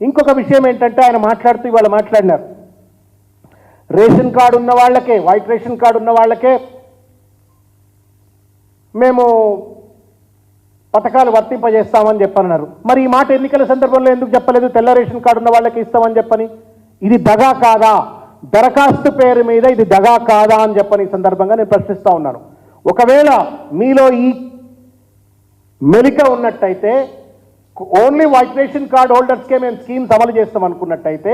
ఇంకొక విషయం ఏంటంటే ఆయన మాట్లాడుతూ ఇవాళ మాట్లాడినారు, రేషన్ కార్డు ఉన్న వాళ్ళకే, వైట్ రేషన్ కార్డు ఉన్న వాళ్ళకే మేము పథకాలు వర్తింపజేస్తామని చెప్పన్నారు. మరి ఈ మాట ఎన్నికల సందర్భంలో ఎందుకు చెప్పలేదు? తెల్ల రేషన్ కార్డు ఉన్న వాళ్ళకి ఇస్తామని చెప్పని. ఇది దగా కాదా? దరఖాస్తు పేరు మీద ఇది దగా కాదా అని చెప్పని ఈ సందర్భంగా నేను ప్రశ్నిస్తూ ఉన్నాను. ఒకవేళ మీలో ఈ మెలిక ఉన్నట్టయితే ఓన్లీ వైట్ రేషన్ కార్డ్ హోల్డర్స్కే మేము స్కీమ్స్ అమలు చేస్తాం అనుకున్నట్టయితే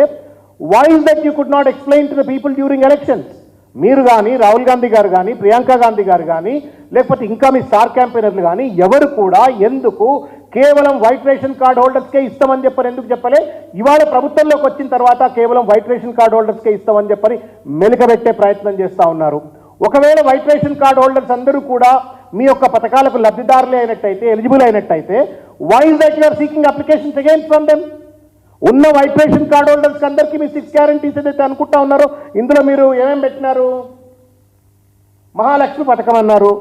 why is that you could not explain to the people during elections? మీరు కానీ, రాహుల్ గాంధీ గారు కానీ, ప్రియాంక గాంధీ గారు కానీ, లేకపోతే ఇంకా మీ స్టార్ క్యాంపెయినర్లు కానీ ఎవరు కూడా ఎందుకు కేవలం వైట్ రేషన్ కార్డ్ హోల్డర్స్కే ఇస్తామని చెప్పని ఎందుకు చెప్పలే? ఇవాళ ప్రభుత్వంలోకి వచ్చిన తర్వాత కేవలం వైట్ రేషన్ కార్డ్ హోల్డర్స్కే ఇస్తామని చెప్పని మెలికబెట్టే ప్రయత్నం చేస్తూ ఉన్నారు. ఒకవేళ వైట్ రేషన్ కార్డ్ హోల్డర్స్ అందరూ కూడా మీ యొక్క పథకాలకు లబ్ధిదారులే అయినట్టయితే, ఎలిజిబుల్ అయినట్టయితే why is that you are seeking applications again from them? ఉన్న వైట్ రేషన్ కార్డ్ హోల్డర్స్ అందరికీ మీ 6 గ్యారంటీస్ ఏదైతే అనుకుంటా ఉన్నారో ఇందులో మీరు ఏమేమి పెట్టినారు? మహాలక్ష్మి పథకం అన్నారు,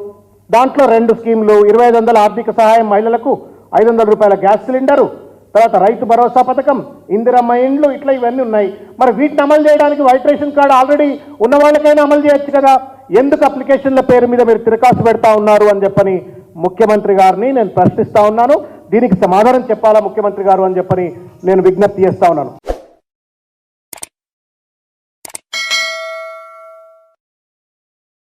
దాంట్లో 2 స్కీములు, 2500 ఆర్థిక సహాయం మహిళలకు, 500 రూపాయల గ్యాస్ సిలిండరు, తర్వాత రైతు భరోసా పథకం, ఇందిరమ్మ ఇండ్లు, ఇట్లా ఇవన్నీ ఉన్నాయి. మరి వీటిని అమలు చేయడానికి వైట్ రేషన్ కార్డు ఆల్రెడీ ఉన్న వాళ్ళకైనా అమలు చేయొచ్చు కదా, ఎందుకు అప్లికేషన్ల పేరు మీద మీరు తిరకాసు పెడతా ఉన్నారు అని చెప్పని ముఖ్యమంత్రి గారిని నేను ప్రశ్నిస్తా ఉన్నాను. దీనికి సమాధానం చెప్పాలా ముఖ్యమంత్రి గారు అని చెప్పని నేను విజ్ఞప్తి చేస్తా ఉన్నాను.